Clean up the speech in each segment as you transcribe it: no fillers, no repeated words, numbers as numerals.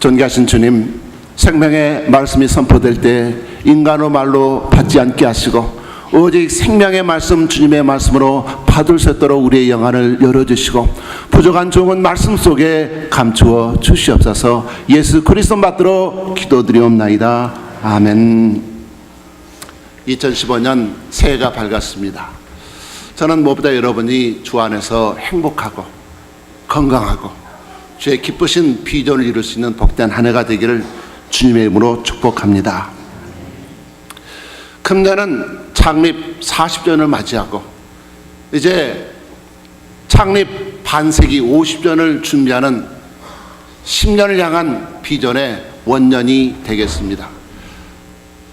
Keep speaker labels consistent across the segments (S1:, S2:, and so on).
S1: 존귀하신 주님, 생명의 말씀이 선포될 때 인간의 말로 받지 않게 하시고 오직 생명의 말씀, 주님의 말씀으로 받을 수 있도록 우리의 영안을 열어주시고 부족한 종은 말씀 속에 감추어 주시옵소서. 예수 그리스도 받들어 기도드리옵나이다. 아멘. 2015년 새해가 밝았습니다. 저는 무엇보다 여러분이 주 안에서 행복하고 건강하고 주의 기쁘신 비전을 이룰 수 있는 복된 한 해가 되기를 주님의 이름으로 축복합니다. 금년은 창립 40주년을 맞이하고 이제 창립 반세기 50주년을 준비하는 10년을 향한 비전의 원년이 되겠습니다.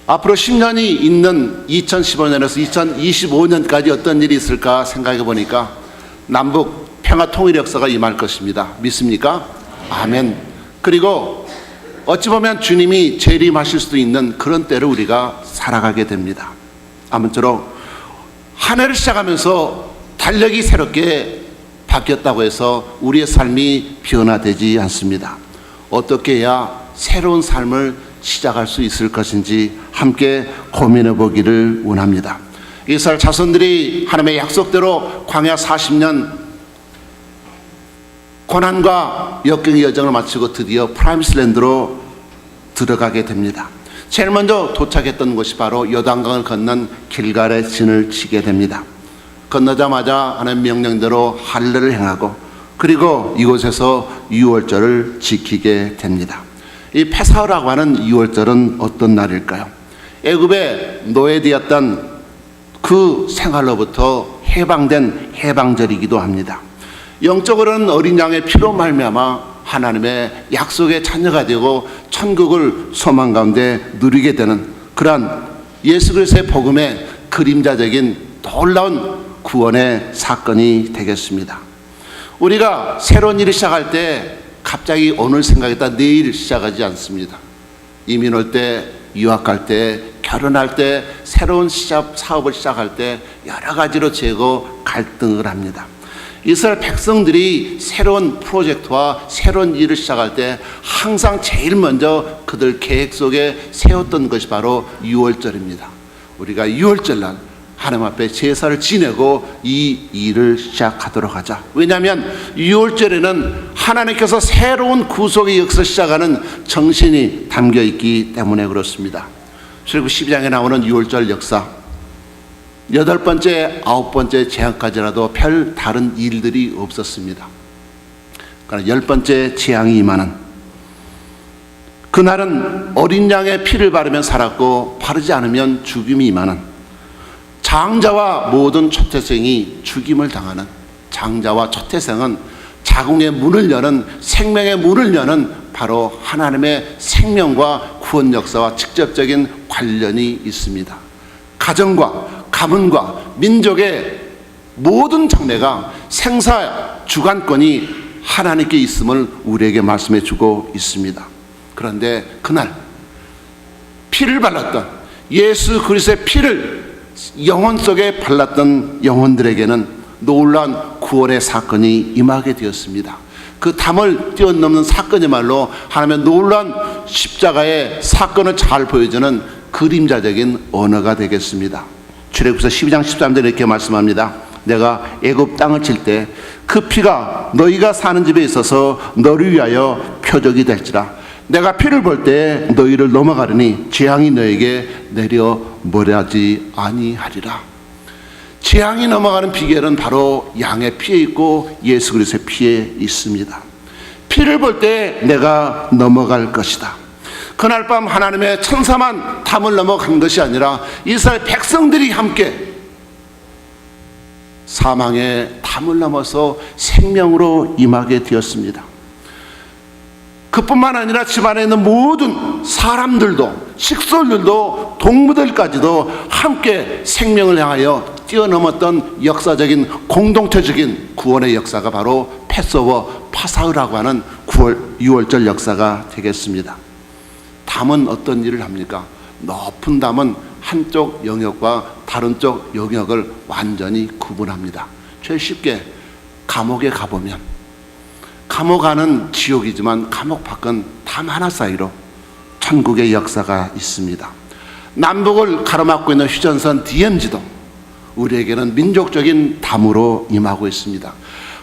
S1: 앞으로 10년이 있는 2015년에서 2025년까지 어떤 일이 있을까 생각해 보니까 남북 평화 통일 역사가 임할 것입니다. 믿습니까? 아멘. 그리고 어찌 보면 주님이 재림하실 수도 있는 그런 때를 우리가 살아가게 됩니다. 아무쪼록 한 해를 시작하면서 달력이 새롭게 바뀌었다고 해서 우리의 삶이 변화되지 않습니다. 어떻게 해야 새로운 삶을 시작할 수 있을 것인지 함께 고민해 보기를 원합니다. 이스라엘 자손들이 하나님의 약속대로 광야 40년 고난과 역경의 여정을 마치고 드디어 프라미스랜드로 들어가게 됩니다. 제일 먼저 도착했던 곳이 바로 요단강을 건넌 길갈의 진을 치게 됩니다. 건너자마자 하나님의 명령대로 할례를 행하고 그리고 이곳에서 유월절을 지키게 됩니다. 이 페사흐라고 하는 유월절은 어떤 날일까요? 애굽의 노예되었던 그 생활로부터 해방된 해방절이기도 합니다. 영적으로는 어린 양의 피로 말미암아 하나님의 약속의 자녀가 되고 천국을 소망 가운데 누리게 되는 그러한 예수 그리스도의 복음의 그림자적인 놀라운 구원의 사건이 되겠습니다. 우리가 새로운 일을 시작할 때 갑자기 오늘 생각했다 내일 시작하지 않습니다. 이민 올 때, 유학 갈 때, 결혼할 때, 새로운 사업을 시작할 때 여러 가지로 재고 갈등을 합니다. 이스라엘 백성들이 새로운 프로젝트와 새로운 일을 시작할 때 항상 제일 먼저 그들 계획 속에 세웠던 것이 바로 유월절입니다. 우리가 유월절날 하나님 앞에 제사를 지내고 이 일을 시작하도록 하자. 왜냐하면 유월절에는 하나님께서 새로운 구속의 역사를 시작하는 정신이 담겨있기 때문에 그렇습니다. 출애굽 12장에 나오는 유월절 역사 8번째, 9번째 재앙까지라도 별 다른 일들이 없었습니다. 그러나 10번째 재앙이 임하는 그날은 어린 양의 피를 바르면 살았고 바르지 않으면 죽임이 임하는 장자와 모든 초태생이 죽임을 당하는 장자와 초태생은 자궁의 문을 여는 생명의 문을 여는 바로 하나님의 생명과 구원 역사와 직접적인 관련이 있습니다. 가정과 가문과 민족의 모든 장래가 생사 주관권이 하나님께 있음을 우리에게 말씀해 주고 있습니다. 그런데 그날 피를 발랐던 예수 그리스도의 피를 영혼 속에 발랐던 영혼들에게는 놀라운 구원의 사건이 임하게 되었습니다. 그 담을 뛰어넘는 사건이말로 하나님의 놀라운 십자가의 사건을 잘 보여주는 그림자적인 언어가 되겠습니다. 출애굽기서 12장 13절에 이렇게 말씀합니다. 내가 애굽 땅을 칠 때 그 피가 너희가 사는 집에 있어서 너를 위하여 표적이 될지라. 내가 피를 볼 때 너희를 넘어가려니 재앙이 너에게 내려 멀하지 아니하리라. 재앙이 넘어가는 비결은 바로 양의 피에 있고 예수 그리스도의 피에 있습니다. 피를 볼 때 내가 넘어갈 것이다. 그날 밤 하나님의 천사만 담을 넘어간 것이 아니라 이스라엘 백성들이 함께 사망의 담을 넘어서 생명으로 임하게 되었습니다. 그뿐만 아니라 집안에 있는 모든 사람들도 식솔들도 동물들까지도 함께 생명을 향하여 뛰어넘었던 역사적인 공동체적인 구원의 역사가 바로 패소버 파사흐라고 하는 6월절 역사가 되겠습니다. 담은 어떤 일을 합니까? 높은 담은 한쪽 영역과 다른 쪽 영역을 완전히 구분합니다. 제일 쉽게 감옥에 가보면 감옥 안은 지옥이지만 감옥 밖은 담 하나 사이로 천국의 역사가 있습니다. 남북을 가로막고 있는 휴전선 DMZ도 우리에게는 민족적인 담으로 임하고 있습니다.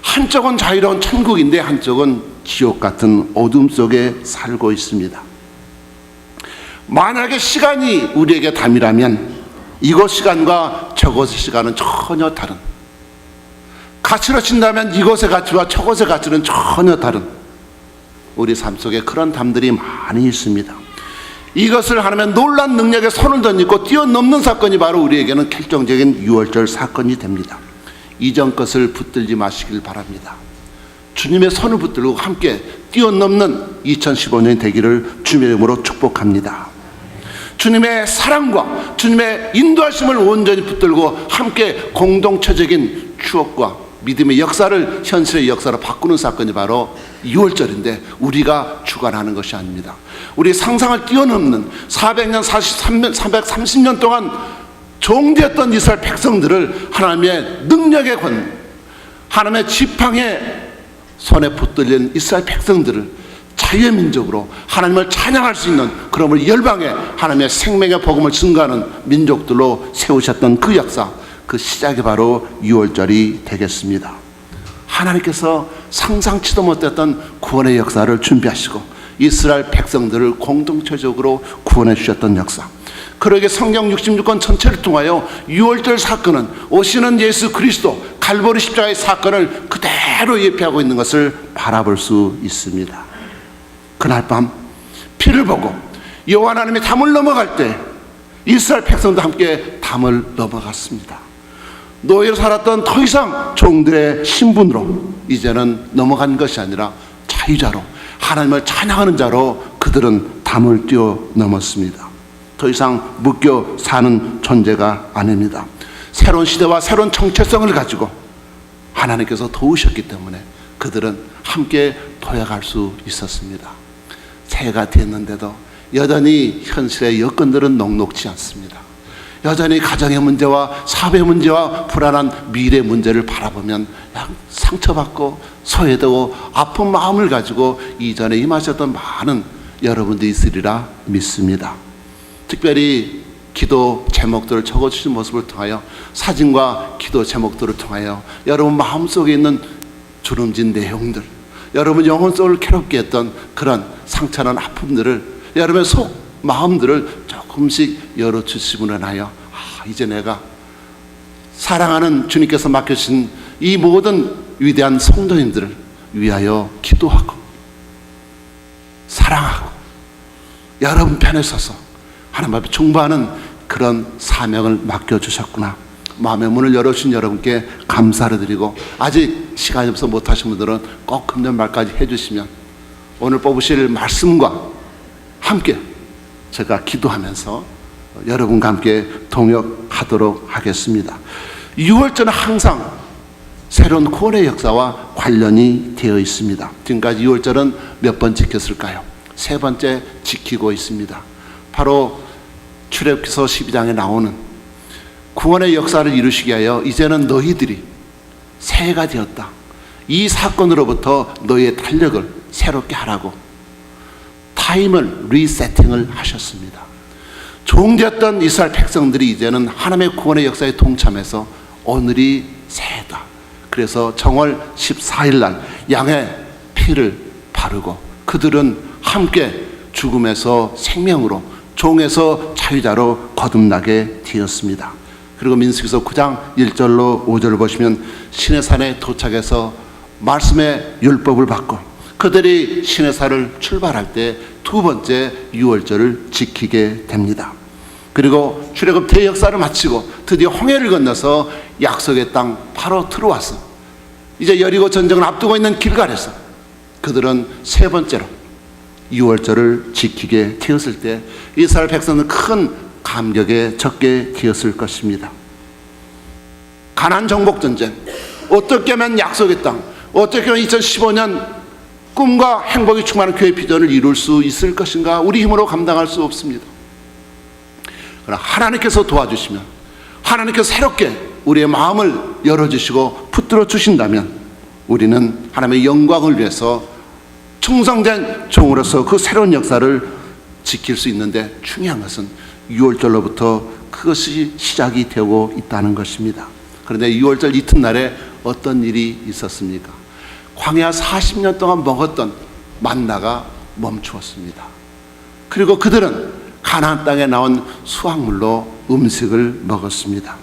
S1: 한쪽은 자유로운 천국인데 한쪽은 지옥 같은 어둠 속에 살고 있습니다. 만약에 시간이 우리에게 담이라면 이곳 시간과 저곳의 시간은 전혀 다른, 가치로 친다면 이곳의 가치와 저곳의 가치는 전혀 다른 우리 삶 속에 그런 담들이 많이 있습니다. 이것을 하나님의 놀란 능력에 손을 던지고 뛰어넘는 사건이 바로 우리에게는 결정적인 유월절 사건이 됩니다. 이전 것을 붙들지 마시길 바랍니다. 주님의 손을 붙들고 함께 뛰어넘는 2015년이 되기를 주님의 이름으로 축복합니다. 주님의 사랑과 주님의 인도하심을 온전히 붙들고 함께 공동체적인 추억과 믿음의 역사를 현실의 역사로 바꾸는 사건이 바로 2월절인데 우리가 주관하는 것이 아닙니다. 우리 상상을 뛰어넘는 400년, 330년 동안 종되었던 이스라엘 백성들을 하나님의 능력에 건, 하나님의 지팡이에 손에 붙들린 이스라엘 백성들을 자유의 민족으로 하나님을 찬양할 수 있는, 그러므로 열방에 하나님의 생명의 복음을 증거하는 민족들로 세우셨던 그 역사, 그 시작이 바로 6월절이 되겠습니다. 하나님께서 상상치도 못했던 구원의 역사를 준비하시고 이스라엘 백성들을 공동체적으로 구원해 주셨던 역사, 그러게 성경 66권 전체를 통하여 6월절 사건은 오시는 예수 그리스도 갈보리 십자가의 사건을 그대로 예표하고 있는 것을 바라볼 수 있습니다. 그날 밤 피를 보고 여호와 하나님이 담을 넘어갈 때 이스라엘 백성도 함께 담을 넘어갔습니다. 노예로 살았던 더 이상 종들의 신분으로 이제는 넘어간 것이 아니라 자유자로 하나님을 찬양하는 자로 그들은 담을 뛰어넘었습니다. 더 이상 묶여 사는 존재가 아닙니다. 새로운 시대와 새로운 정체성을 가지고 하나님께서 도우셨기 때문에 그들은 함께 도약할 수 있었습니다. 새해가 됐는데도 여전히 현실의 여건들은 녹록지 않습니다. 여전히 가정의 문제와 사회 문제와 불안한 미래 문제를 바라보면 상처받고 소외되고 아픈 마음을 가지고 이전에 임하셨던 많은 여러분들이 있으리라 믿습니다. 특별히 기도 제목들을 적어주신 모습을 통하여, 사진과 기도 제목들을 통하여 여러분 마음속에 있는 주름진 내용들, 여러분 영혼 속을 괴롭게 했던 그런 상처난 아픔들을, 여러분의 속 마음들을 조금씩 열어주심으로 인하여 이제 내가 사랑하는 주님께서 맡겨주신 이 모든 위대한 성도님들을 위하여 기도하고 사랑하고 여러분 편에 서서 하나님 앞에 중보하는 그런 사명을 맡겨주셨구나, 마음의 문을 열어주신 여러분께 감사를 드리고, 아직 시간이 없어 못하신 분들은 꼭 금년 말까지 해주시면 오늘 뽑으실 말씀과 함께 제가 기도하면서 여러분과 함께 동역하도록 하겠습니다. 6월절은 항상 새로운 구원의 역사와 관련이 되어 있습니다. 지금까지 6월절은 몇 번 지켰을까요? 3번째 지키고 있습니다. 바로 출애굽기서 12장에 나오는 구원의 역사를 이루시기 위하여 이제는 너희들이 새해가 되었다, 이 사건으로부터 너희의 탄력을 새롭게 하라고 타임을 리세팅을 하셨습니다. 종되었던 이스라엘 백성들이 이제는 하나님의 구원의 역사에 동참해서 오늘이 새해다, 그래서 정월 14일 날 양의 피를 바르고 그들은 함께 죽음에서 생명으로, 종에서 자유자로 거듭나게 되었습니다. 그리고 민수기서 9장 1절로 5절을 보시면 시내산에 도착해서 말씀의 율법을 받고 그들이 시내산을 출발할 때 두 번째 6월절을 지키게 됩니다. 그리고 출애굽 대역사를 마치고 드디어 홍해를 건너서 약속의 땅 바로 들어와서 이제 여리고 전쟁을 앞두고 있는 길갈에서 그들은 세 번째로 6월절을 지키게 되었을 때 이스라엘 백성은 큰 감격에 적게 되었을 것입니다. 가나안 정복 전쟁, 어떻게 하면 약속의 땅, 어떻게 하면 2015년 꿈과 행복이 충만한 교회 비전을 이룰 수 있을 것인가? 우리 힘으로 감당할 수 없습니다. 그러나 하나님께서 도와주시면, 하나님께서 새롭게 우리의 마음을 열어주시고 붙들어 주신다면 우리는 하나님의 영광을 위해서 충성된 종으로서 그 새로운 역사를 지킬 수 있는데, 중요한 것은 6월절로부터 그것이 시작이 되고 있다는 것입니다. 그런데 6월절 이튿날에 어떤 일이 있었습니까? 광야 40년 동안 먹었던 만나가 멈추었습니다. 그리고 그들은 가나안 땅에 나온 수확물로 음식을 먹었습니다.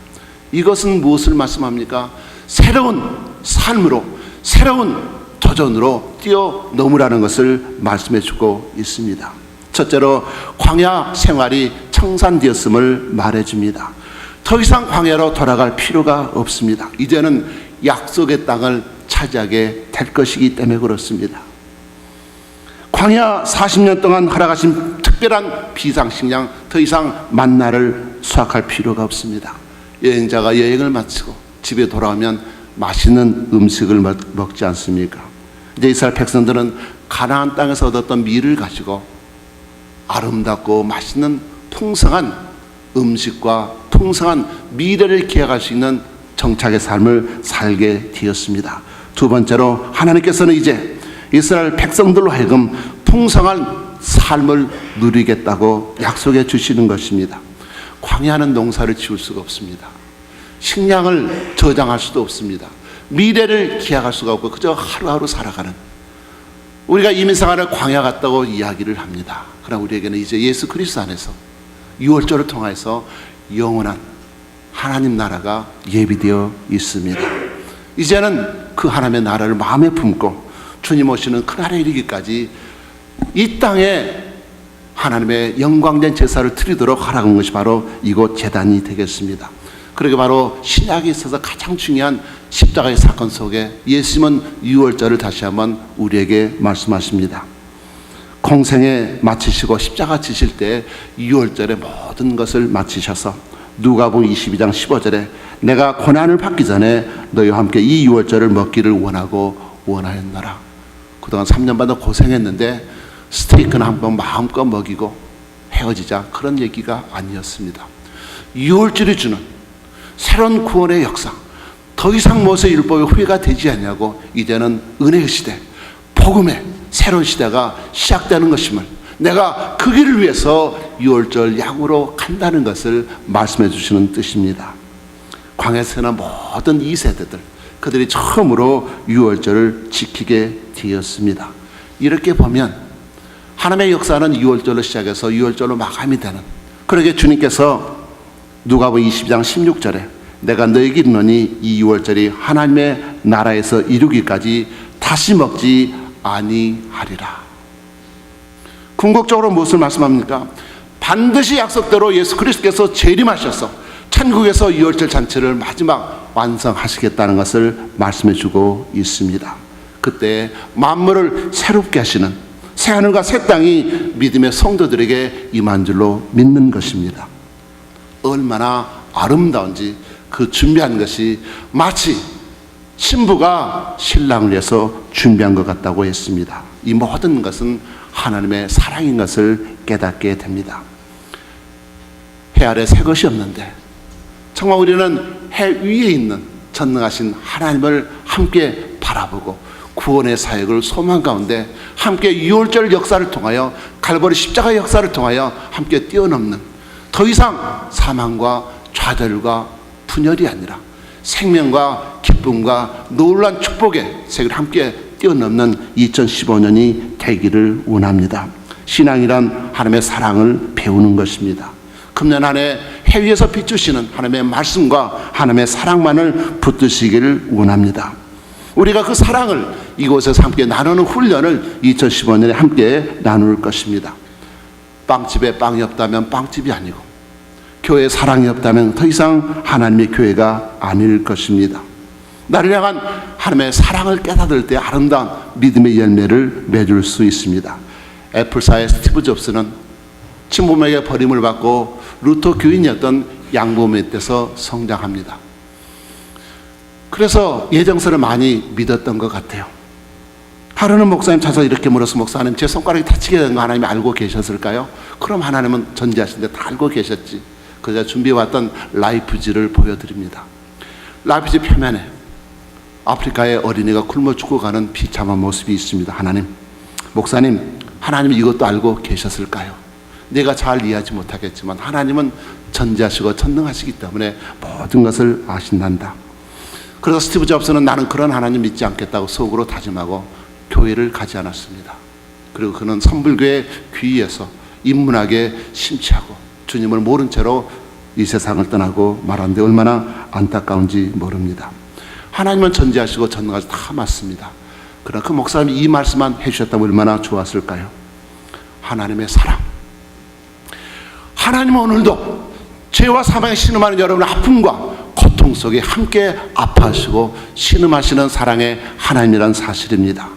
S1: 이것은 무엇을 말씀합니까? 새로운 삶으로, 새로운 도전으로 뛰어넘으라는 것을 말씀해 주고 있습니다. 첫째로 광야 생활이 청산되었음을 말해줍니다. 더 이상 광야로 돌아갈 필요가 없습니다. 이제는 약속의 땅을 차지하게 될 것이기 때문에 그렇습니다. 광야 40년 동안 허락하신 특별한 비상식량, 더 이상 만나를 수확할 필요가 없습니다. 여행자가 여행을 마치고 집에 돌아오면 맛있는 음식을 먹지 않습니까? 이제 이스라엘 백성들은 가나안 땅에서 얻었던 밀을 가지고 아름답고 맛있는 풍성한 음식과 풍성한 미래를 기약할 수 있는 정착의 삶을 살게 되었습니다. 두 번째로 하나님께서는 이제 이스라엘 백성들로 하여금 풍성한 삶을 누리겠다고 약속해 주시는 것입니다. 광야는 농사를 지을 수가 없습니다. 식량을 저장할 수도 없습니다. 미래를 기약할 수가 없고 그저 하루하루 살아가는, 우리가 이민생활을 광야 같다고 이야기를 합니다. 그러나 우리에게는 이제 예수 그리스도 안에서 6월절을 통해서 영원한 하나님 나라가 예비되어 있습니다. 이제는 그 하나님의 나라를 마음에 품고 주님 오시는 그날에 이르기까지 이 땅에 하나님의 영광된 제사를 드리도록 하라는 것이 바로 이곳 제단이 되겠습니다. 그러게 바로 신약에 있어서 가장 중요한 십자가의 사건 속에 예수님은 6월절을 다시 한번 우리에게 말씀하십니다. 공생에 마치시고 십자가 지실 때 6월절에 모든 것을 마치셔서 누가복음 22장 15절에 내가 고난을 받기 전에 너희와 함께 이 6월절을 먹기를 원하였노라. 그동안 3년 반도 고생했는데 스테이크는 한번 마음껏 먹이고 헤어지자, 그런 얘기가 아니었습니다. 6월절이 주는 새로운 구원의 역사, 더 이상 모세 율법의 후회가 되지 않냐고 이제는 은혜의 시대, 복음의 새로운 시대가 시작되는 것임을, 내가 그 길을 위해서 6월절 양으로 간다는 것을 말씀해 주시는 뜻입니다. 광야에서나 모든 2세대들, 그들이 처음으로 6월절을 지키게 되었습니다. 이렇게 보면 하나님의 역사는 6월절로 시작해서 6월절로 마감이 되는, 그러게 주님께서 누가복음 22장 16절에 내가 너에게 이르노니 이 6월절이 하나님의 나라에서 이루기까지 다시 먹지 아니하리라. 궁극적으로 무엇을 말씀합니까? 반드시 약속대로 예수 그리스도께서 재림하셔서 천국에서 6월절 잔치를 마지막 완성하시겠다는 것을 말씀해 주고 있습니다. 그때 만물을 새롭게 하시는 새하늘과 새 땅이 믿음의 성도들에게 임한 줄로 믿는 것입니다. 얼마나 아름다운지 그 준비한 것이 마치 신부가 신랑을 위해서 준비한 것 같다고 했습니다. 이 모든 것은 하나님의 사랑인 것을 깨닫게 됩니다. 해 아래 새 것이 없는데 정말 우리는 해 위에 있는 전능하신 하나님을 함께 바라보고 구원의 사역을 소망 가운데 함께 6월절 역사를 통하여, 갈보리 십자가 역사를 통하여 함께 뛰어넘는, 더 이상 사망과 좌절과 분열이 아니라 생명과 기쁨과 놀라운 축복의 세계를 함께 뛰어넘는 2015년이 되기를 원합니다. 신앙이란 하나님의 사랑을 배우는 것입니다. 금년 한 해 해 위에서 비추시는 하나님의 말씀과 하나님의 사랑만을 붙드시기를 원합니다. 우리가 그 사랑을 이곳에서 함께 나누는 훈련을 2015년에 함께 나눌 것입니다. 빵집에 빵이 없다면 빵집이 아니고, 교회에 사랑이 없다면 더 이상 하나님의 교회가 아닐 것입니다. 나를 향한 하나님의 사랑을 깨닫을 때 아름다운 믿음의 열매를 맺을 수 있습니다. 애플사의 스티브 잡스는 친부모에게 버림을 받고 루터 교인이었던 양부모에 대해서 성장합니다. 그래서 예정서를 많이 믿었던 것 같아요. 하루는 목사님 찾아서 이렇게 물어서, 목사님 제 손가락이 다치게 된 거 하나님이 알고 계셨을까요? 그럼 하나님은 전지하신데 다 알고 계셨지. 그래서 준비해왔던 라이프지를 보여드립니다. 라이프지 표면에 아프리카의 어린이가 굶어 죽어가는 비참한 모습이 있습니다. 하나님, 목사님, 하나님은 이것도 알고 계셨을까요? 내가 잘 이해하지 못하겠지만 하나님은 전지하시고 전능하시기 때문에 모든 것을 아신단다. 그래서 스티브 잡스는 나는 그런 하나님 믿지 않겠다고 속으로 다짐하고 교회를 가지 않았습니다. 그리고 그는 선불교의 귀에서 인문학에 심취하고 주님을 모른 채로 이 세상을 떠나고 말하는데 얼마나 안타까운지 모릅니다. 하나님은 전지하시고 전능하시고 다 맞습니다. 그러나 그 목사님이 이 말씀만 해주셨다면 얼마나 좋았을까요? 하나님의 사랑. 하나님은 오늘도 죄와 사망에 신음하는 여러분의 아픔과 고통 속에 함께 아파하시고 신음하시는 사랑의 하나님이라는 사실입니다.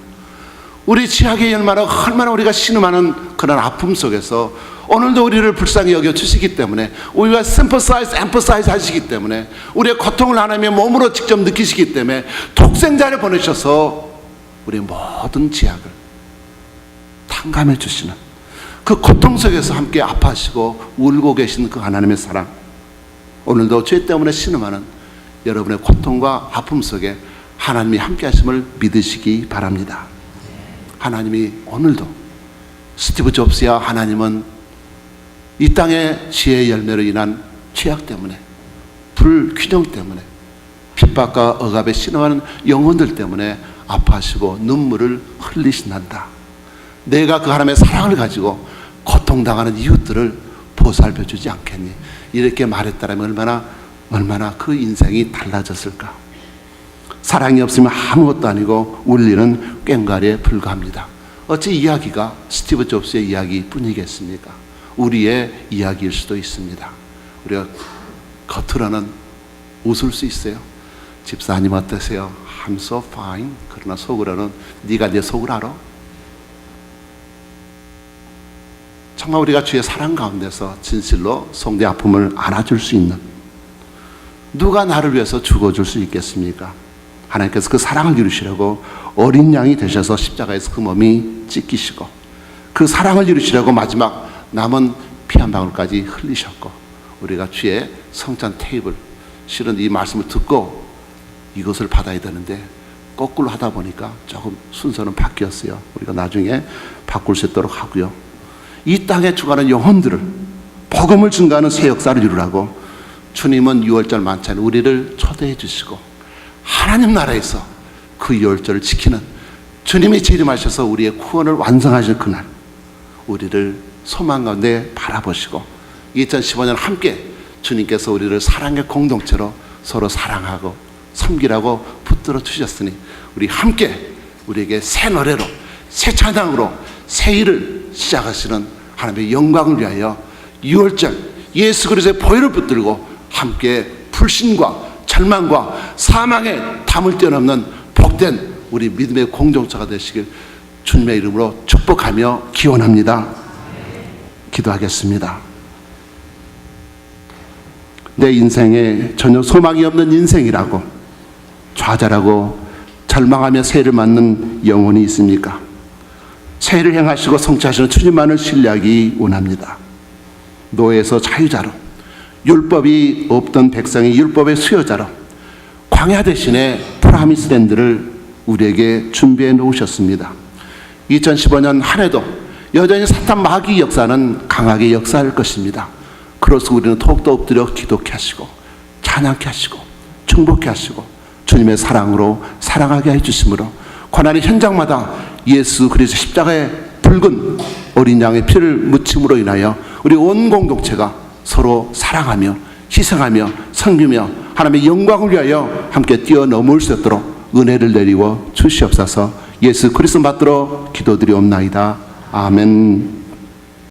S1: 우리 지하계의 얼마나 우리가 신음하는 그런 아픔 속에서 오늘도 우리를 불쌍히 여겨주시기 때문에, 우리가 sympathize, empathize 하시기 때문에, 우리의 고통을 하나님의 몸으로 직접 느끼시기 때문에 독생자를 보내셔서 우리의 모든 지약을 탕감해 주시는 그 고통 속에서 함께 아파하시고 울고 계신 그 하나님의 사랑, 오늘도 죄 때문에 신음하는 여러분의 고통과 아픔 속에 하나님이 함께 하심을 믿으시기 바랍니다. 하나님이 오늘도 스티브 잡스야 하나님은 이 땅의 지혜의 열매로 인한 죄악 때문에, 불균형 때문에, 핍박과 억압에 신음하는 영혼들 때문에 아파하시고 눈물을 흘리신단다. 내가 그 하나님의 사랑을 가지고 고통당하는 이웃들을 보살펴 주지 않겠니? 이렇게 말했다면 얼마나 그 인생이 달라졌을까? 사랑이 없으면 아무것도 아니고 울리는 꽹과리에 불과합니다. 어찌 이야기가 스티브 잡스의 이야기뿐이겠습니까? 우리의 이야기일 수도 있습니다. 우리가 겉으로는 웃을 수 있어요. 집사님 어떠세요? I'm so fine. 그러나 속으로는 네가 내 속을 알아? 정말 우리가 주의 사랑 가운데서 진실로 속내 아픔을 안아줄 수 있는, 누가 나를 위해서 죽어줄 수 있겠습니까? 하나님께서 그 사랑을 이루시려고 어린 양이 되셔서 십자가에서 그 몸이 찢기시고 그 사랑을 이루시려고 마지막 남은 피 한 방울까지 흘리셨고, 우리가 주의 성찬 테이블, 실은 이 말씀을 듣고 이것을 받아야 되는데 거꾸로 하다 보니까 조금 순서는 바뀌었어요. 우리가 나중에 바꿀 수 있도록 하고요. 이 땅에 죽어가는 영혼들을 복음을 증가하는 새 역사를 이루라고 주님은 유월절 만찬에 우리를 초대해 주시고 하나님 나라에서 그 유월절을 지키는 주님이 재림하셔서 우리의 구원을 완성하실 그날, 우리를 소망 가운데 바라보시고 2015년 함께 주님께서 우리를 사랑의 공동체로 서로 사랑하고 섬기라고 붙들어 주셨으니 우리 함께 우리에게 새 노래로, 새 찬양으로 새 일을 시작하시는 하나님의 영광을 위하여 유월절 예수 그리스도의 보혈을 붙들고 함께 불신과 절망과 사망에 담을 뛰어넘는 복된 우리 믿음의 공동체가 되시길 주님의 이름으로 축복하며 기원합니다. 기도하겠습니다. 내 인생에 전혀 소망이 없는 인생이라고 좌절하고 절망하며 새해를 맞는 영혼이 있습니까? 새해를 행하시고 성취하시는 주님만을 신뢰하기 원합니다. 노예에서 자유자로, 율법이 없던 백성이 율법의 수요자로 광야 대신에 프라미스랜드를 우리에게 준비해 놓으셨습니다. 2015년 한 해도 여전히 사탄 마귀 역사는 강하게 역사할 것입니다. 그래서 우리는 더욱더 엎드려 기도케 하시고 찬양케 하시고 충복케 하시고 주님의 사랑으로 사랑하게 해주심으로 고난의 현장마다 예수 그리스도 십자가의 붉은 어린 양의 피를 묻힘으로 인하여 우리 온 공동체가 서로 사랑하며 희생하며 섬기며 하나님의 영광을 위하여 함께 뛰어넘을 수 있도록 은혜를 내리워 주시옵소서. 예수 그리스도 받들어 기도드리옵나이다. 아멘.